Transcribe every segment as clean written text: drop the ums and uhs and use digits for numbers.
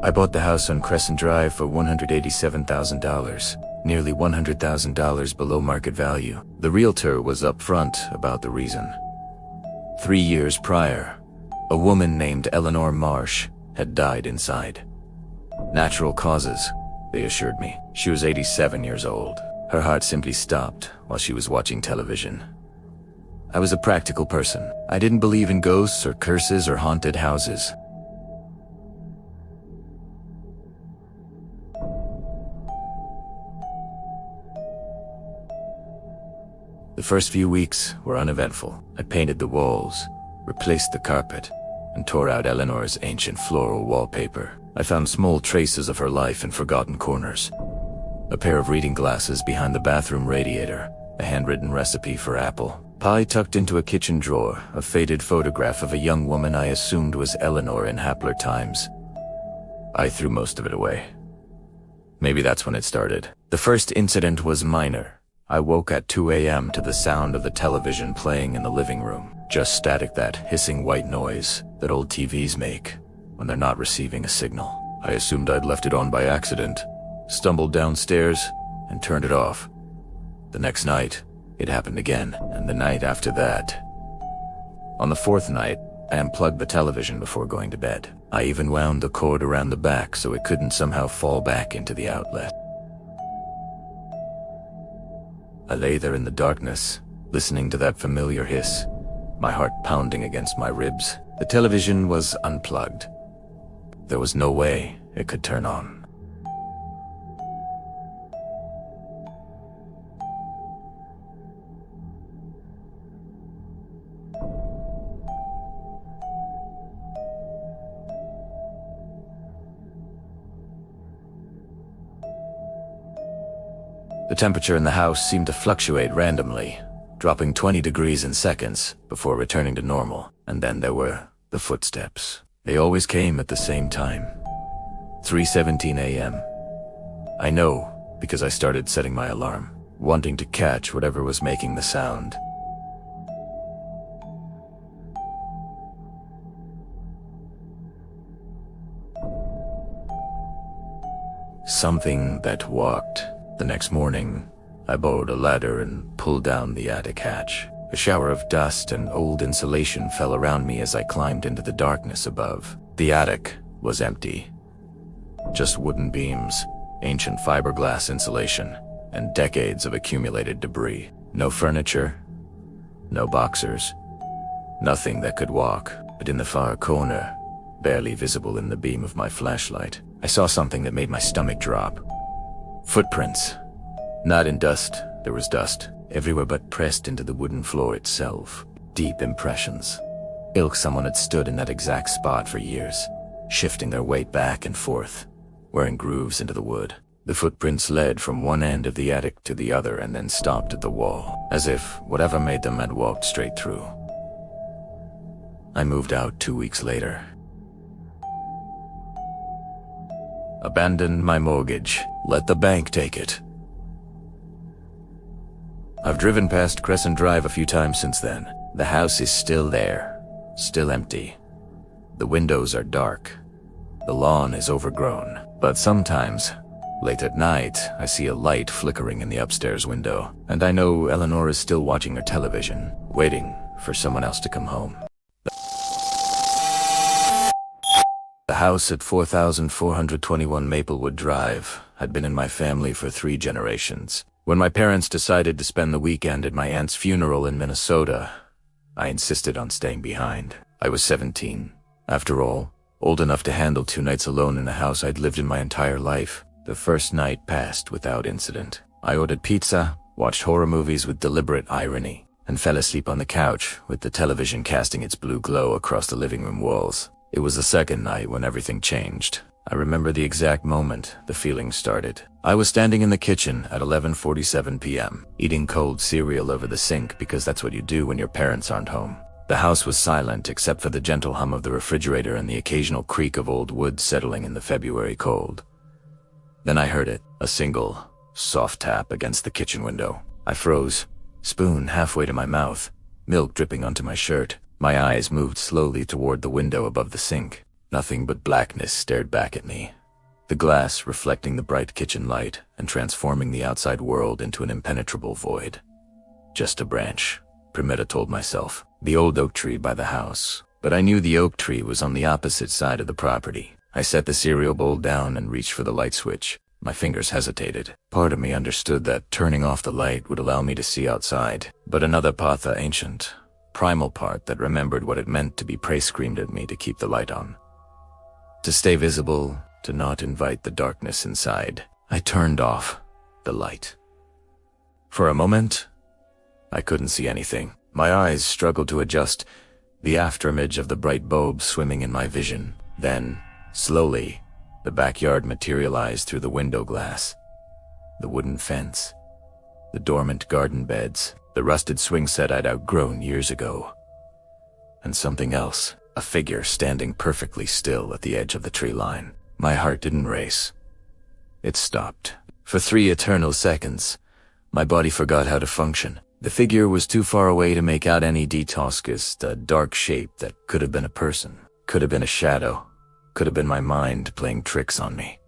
I bought the house on Crescent Drive for $187,000, nearly $100,000 below market value. The realtor was upfront about the reason. 3 years prior, a woman named Eleanor Marsh had died inside. Natural causes, they assured me. She was 87 years old. Her heart simply stopped while she was watching television. I was a practical person. I didn't believe in ghosts or curses or haunted houses. The first few weeks were uneventful. I painted the walls, replaced the carpet, and tore out Eleanor's ancient floral wallpaper. I found small traces of her life in forgotten corners. A pair of reading glasses behind the bathroom radiator, a handwritten recipe for apple pie tucked into a kitchen drawer, a faded photograph of a young woman I assumed was Eleanor in happier times. I threw most of it away. Maybe that's when it started. The first incident was minor. I woke at 2 a.m. to the sound of the television playing in the living room. Just static, that hissing white noise that old TVs make when they're not receiving a signal. I assumed I'd left it on by accident, stumbled downstairs, and turned it off. The next night, it happened again, and the night after that. On the fourth night, I unplugged the television before going to bed. I even wound the cord around the back so it couldn't somehow fall back into the outlet. I lay there in the darkness, listening to that familiar hiss, my heart pounding against my ribs. The television was unplugged. There was no way it could turn on. The temperature in the house seemed to fluctuate randomly, dropping 20 degrees in seconds before returning to normal. And then there were the footsteps. They always came at the same time. 3:17 a.m. I know because I started setting my alarm, wanting to catch whatever was making the sound. Something that walked. The next morning, I borrowed a ladder and pulled down the attic hatch. A shower of dust and old insulation fell around me as I climbed into the darkness above. The attic was empty. Just wooden beams, ancient fiberglass insulation, and decades of accumulated debris. No furniture, no boxers, nothing that could walk. But in the far corner, barely visible in the beam of my flashlight, I saw something that made my stomach drop. Footprints. Not in dust, there was dust everywhere but pressed into the wooden floor itself. Deep impressions. Ilk someone had stood in that exact spot for years, shifting their weight back and forth, wearing grooves into the wood. The footprints led from one end of the attic to the other and then stopped at the wall, as if whatever made them had walked straight through. I moved out 2 weeks later. Abandoned my mortgage. Let the bank take it. I've driven past Crescent Drive a few times since then. The house is still there, still empty. The windows are dark. The lawn is overgrown. But sometimes, late at night, I see a light flickering in the upstairs window, and I know Eleanor is still watching her television, waiting for someone else to come home. The house at 4421 Maplewood Drive had been in my family for 3 generations. When my parents decided to spend the weekend at my aunt's funeral in Minnesota, I insisted on staying behind. I was 17. After all, old enough to handle 2 nights alone in a house I'd lived in my entire life. The first night passed without incident. I ordered pizza, watched horror movies with deliberate irony, and fell asleep on the couch with the television casting its blue glow across the living room walls. It was the second night when everything changed. I remember the exact moment the feeling started. I was standing in the kitchen at 11:47 p.m., eating cold cereal over the sink because that's what you do when your parents aren't home. The house was silent except for the gentle hum of the refrigerator and the occasional creak of old wood settling in the February cold. Then I heard it, a single, soft tap against the kitchen window. I froze, spoon halfway to my mouth, milk dripping onto my shirt. My eyes moved slowly toward the window above the sink. Nothing but blackness stared back at me, the glass reflecting the bright kitchen light and transforming the outside world into an impenetrable void. Just a branch, Primetta told myself, the old oak tree by the house. But I knew the oak tree was on the opposite side of the property. I set the cereal bowl down and reached for the light switch. My fingers hesitated. Part of me understood that turning off the light would allow me to see outside, but another part, the ancient, primal part that remembered what it meant to be prey screamed at me to keep the light on. To stay visible, to not invite the darkness inside, I turned off the light. For a moment, I couldn't see anything. My eyes struggled to adjust, the afterimage of the bright bulb swimming in my vision. Then, slowly, the backyard materialized through the window glass. The wooden fence, the dormant garden beds, the rusted swing set I'd outgrown years ago. And something else, a figure standing perfectly still at the edge of the tree line. My heart didn't race. It stopped. For 3 eternal seconds, my body forgot how to function. The figure was too far away to make out any details, a dark shape that could have been a person, could have been a shadow, could have been my mind playing tricks on me.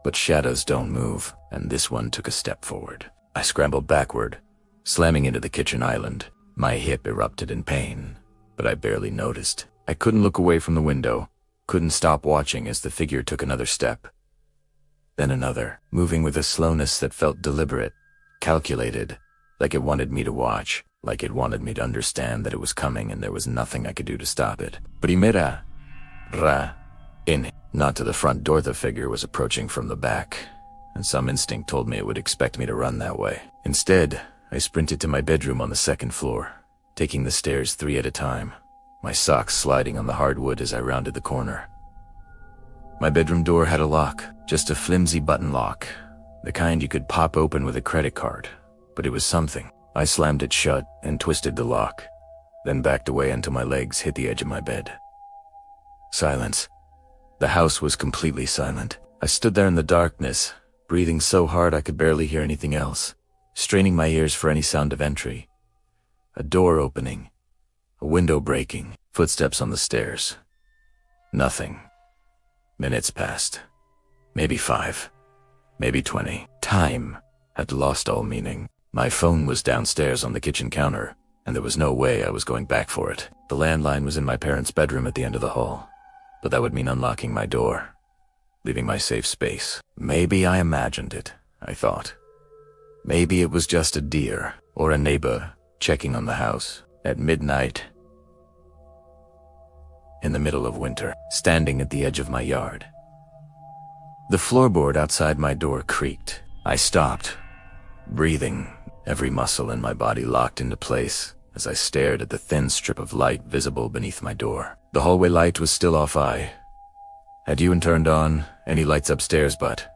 But shadows don't move, and this one took a step forward. I scrambled backward, slamming into the kitchen island. My hip erupted in pain, but I barely noticed. I couldn't look away from the window, couldn't stop watching as the figure took another step. Then another, moving with a slowness that felt deliberate, calculated, like it wanted me to watch, like it wanted me to understand that it was coming and there was nothing I could do to stop it. Primera, not to the front door. The figure was approaching from the back, and some instinct told me it would expect me to run that way. Instead, I sprinted to my bedroom on the 2nd floor, taking the stairs 3 at a time, my socks sliding on the hardwood as I rounded the corner. My bedroom door had a lock, just a flimsy button lock, the kind you could pop open with a credit card. But it was something. I slammed it shut and twisted the lock, then backed away until my legs hit the edge of my bed. Silence. The house was completely silent. I stood there in the darkness, breathing so hard I could barely hear anything else, straining my ears for any sound of entry. A door opening, a window breaking, footsteps on the stairs. Nothing. Minutes passed. Maybe 5. Maybe 20. Time had lost all meaning. My phone was downstairs on the kitchen counter, and there was no way I was going back for it. The landline was in my parents' bedroom at the end of the hall, but that would mean unlocking my door, leaving my safe space. Maybe I imagined it, I thought. Maybe it was just a deer or a neighbor checking on the house at midnight in the middle of winter, standing at the edge of my yard. The floorboard outside my door creaked. I stopped, breathing, every muscle in my body locked into place as I stared at the thin strip of light visible beneath my door. The hallway light was still off. I had even turned on any lights upstairs, but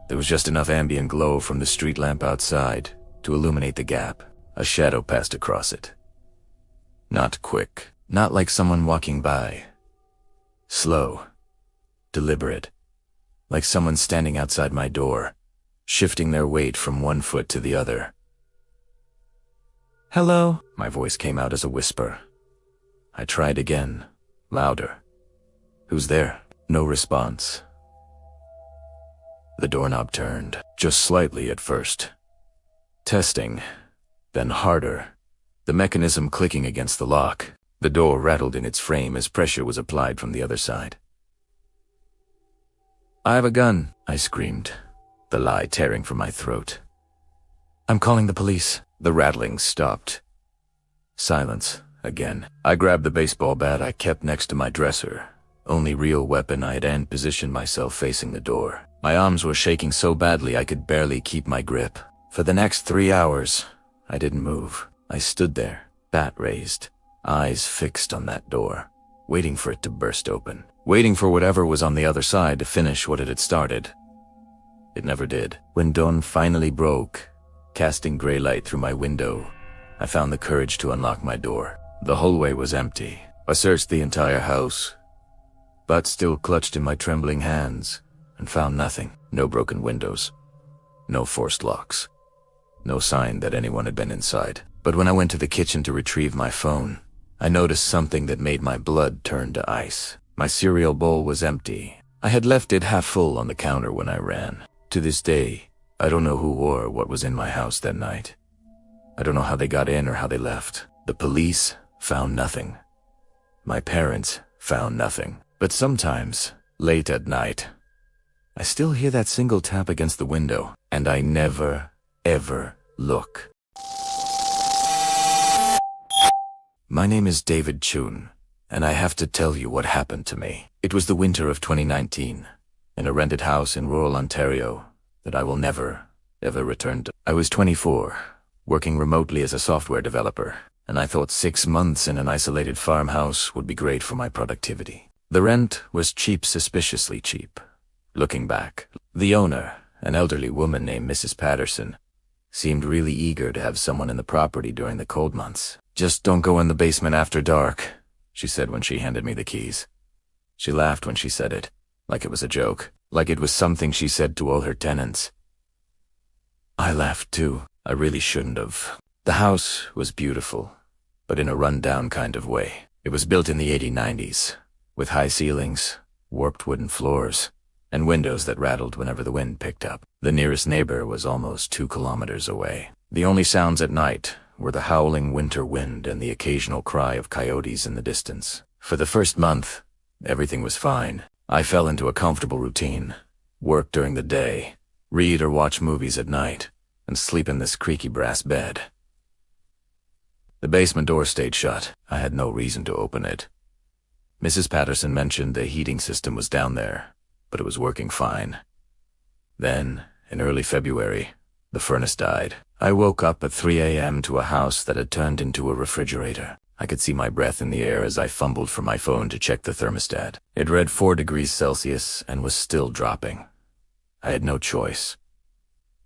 there was just enough ambient glow from the street lamp outside to illuminate the gap. A shadow passed across it. Not quick, not like someone walking by. Slow, deliberate, like someone standing outside my door, shifting their weight from one foot to the other. "Hello," my voice came out as a whisper. I tried again, louder. "Who's there?" No response. The doorknob turned, just slightly at first. Testing, then harder, the mechanism clicking against the lock. The door rattled in its frame as pressure was applied from the other side. "I have a gun," I screamed, the lie tearing from my throat. "I'm calling the police." The rattling stopped. Silence again. I grabbed the baseball bat I kept next to my dresser, only real weapon I had, and positioned myself facing the door. My arms were shaking so badly I could barely keep my grip. For the next 3 hours, I didn't move. I stood there, bat raised, eyes fixed on that door, waiting for it to burst open, waiting for whatever was on the other side to finish what it had started. It never did. When dawn finally broke, casting gray light through my window, I found the courage to unlock my door. The hallway was empty. I searched the entire house, but still clutched in my trembling hands, and found nothing. No broken windows, no forced locks, no sign that anyone had been inside. But when I went to the kitchen to retrieve my phone, I noticed something that made my blood turn to ice. My cereal bowl was empty. I had left it half full on the counter when I ran. To this day, I don't know who or what was in my house that night. I don't know how they got in or how they left. The police found nothing. My parents found nothing. But sometimes, late at night, I still hear that single tap against the window, and I never, ever look. My name is David Chun, and I have to tell you what happened to me. It was the winter of 2019, in a rented house in rural Ontario that I will never, ever return to. I was 24, working remotely as a software developer, and I thought 6 months in an isolated farmhouse would be great for my productivity. The rent was cheap, suspiciously cheap. Looking back, the owner, an elderly woman named Mrs. Patterson, seemed really eager to have someone in the property during the cold months. "Just don't go in the basement after dark," she said when she handed me the keys. She laughed when she said it, like it was a joke, like it was something she said to all her tenants. I laughed too. I really shouldn't have. The house was beautiful, but in a run-down kind of way. It was built in the 1890s, with high ceilings, warped wooden floors, and windows that rattled whenever the wind picked up. The nearest neighbor was almost 2 kilometers away. The only sounds at night were the howling winter wind and the occasional cry of coyotes in the distance. For the first month, everything was fine. I fell into a comfortable routine, work during the day, read or watch movies at night, and sleep in this creaky brass bed. The basement door stayed shut. I had no reason to open it. Mrs. Patterson mentioned the heating system was down there, but it was working fine. Then, in early February, the furnace died. I woke up at 3 a.m. to a house that had turned into a refrigerator. I could see my breath in the air as I fumbled for my phone to check the thermostat. It read 4 degrees Celsius and was still dropping. I had no choice.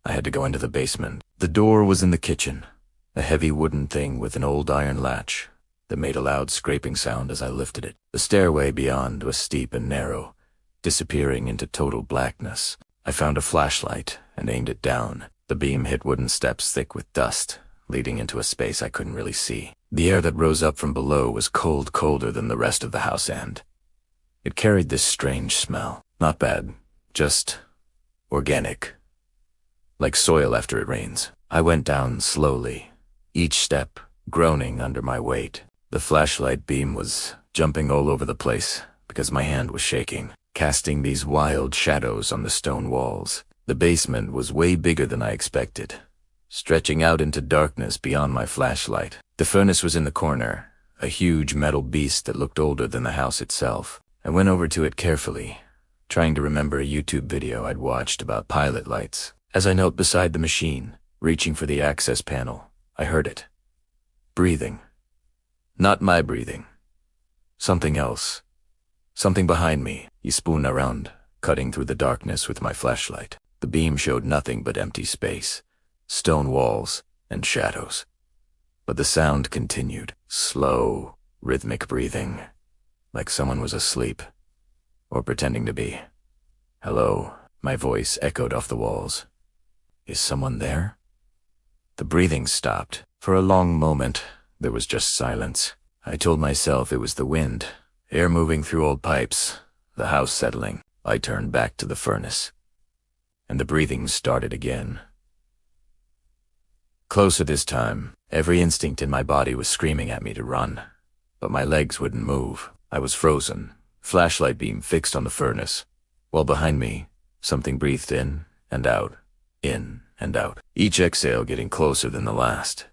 I had to go into the basement. The door was in the kitchen, a heavy wooden thing with an old iron latch that made a loud scraping sound as I lifted it. The stairway beyond was steep and narrow, disappearing into total blackness. I found a flashlight and aimed it down. The beam hit wooden steps thick with dust, leading into a space I couldn't really see. The air that rose up from below was colder than the rest of the house, and it carried this strange smell. Not bad, just organic, like soil after it rains. I went down slowly, each step groaning under my weight. The flashlight beam was jumping all over the place because my hand was shaking, casting these wild shadows on the stone walls. The basement was way bigger than I expected, stretching out into darkness beyond my flashlight. The furnace was in the corner, a huge metal beast that looked older than the house itself. I went over to it carefully, trying to remember a YouTube video I'd watched about pilot lights. As I knelt beside the machine, reaching for the access panel, I heard it. Breathing. Not my breathing. Something else. Something behind me. He spun around, cutting through the darkness with my flashlight. The beam showed nothing but empty space, stone walls, and shadows. But the sound continued. Slow, rhythmic breathing, like someone was asleep, or pretending to be. "Hello," my voice echoed off the walls. "Is someone there?" The breathing stopped. For a long moment, there was just silence. I told myself it was the wind, air moving through old pipes, the house settling. I turned back to the furnace, and the breathing started again. Closer this time, every instinct in my body was screaming at me to run, but my legs wouldn't move. I was frozen, flashlight beam fixed on the furnace, while behind me, something breathed in and out, each exhale getting closer than the last.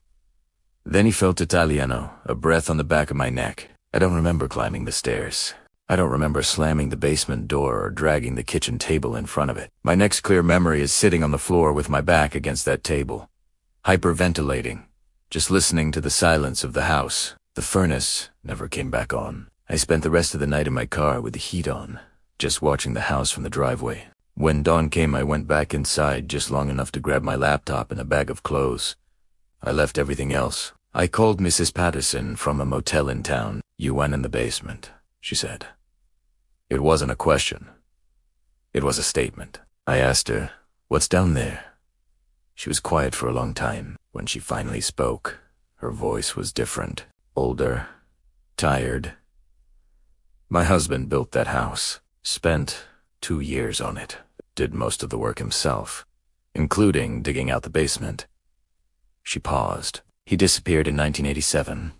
Then he felt Italiano, a breath on the back of my neck. I don't remember climbing the stairs. I don't remember slamming the basement door or dragging the kitchen table in front of it. My next clear memory is sitting on the floor with my back against that table, hyperventilating, just listening to the silence of the house. The furnace never came back on. I spent the rest of the night in my car with the heat on, just watching the house from the driveway. When dawn came, I went back inside just long enough to grab my laptop and a bag of clothes. I left everything else. I called Mrs. Patterson from a motel in town. "You went in the basement," she said. It wasn't a question. It was a statement. I asked her, "What's down there?" She was quiet for a long time. When she finally spoke, her voice was different, older, tired. My husband built that house, spent 2 years on it, did most of the work himself, including digging out the basement. She paused. He disappeared in 1987.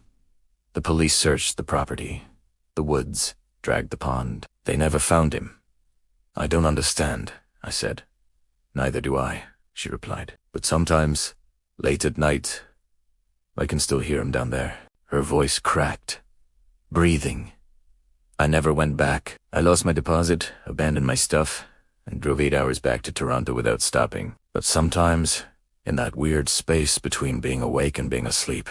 The police searched the property, the woods, dragged the pond. They never found him. I don't understand, I said. Neither do I, she replied. But sometimes, late at night, I can still hear him down there. Her voice cracked, breathing. I never went back. I lost my deposit, abandoned my stuff, and drove 8 hours back to Toronto without stopping. But sometimes, in that weird space between being awake and being asleep,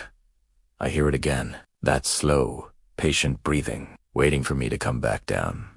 I hear it again. That slow, patient breathing, waiting for me to come back down.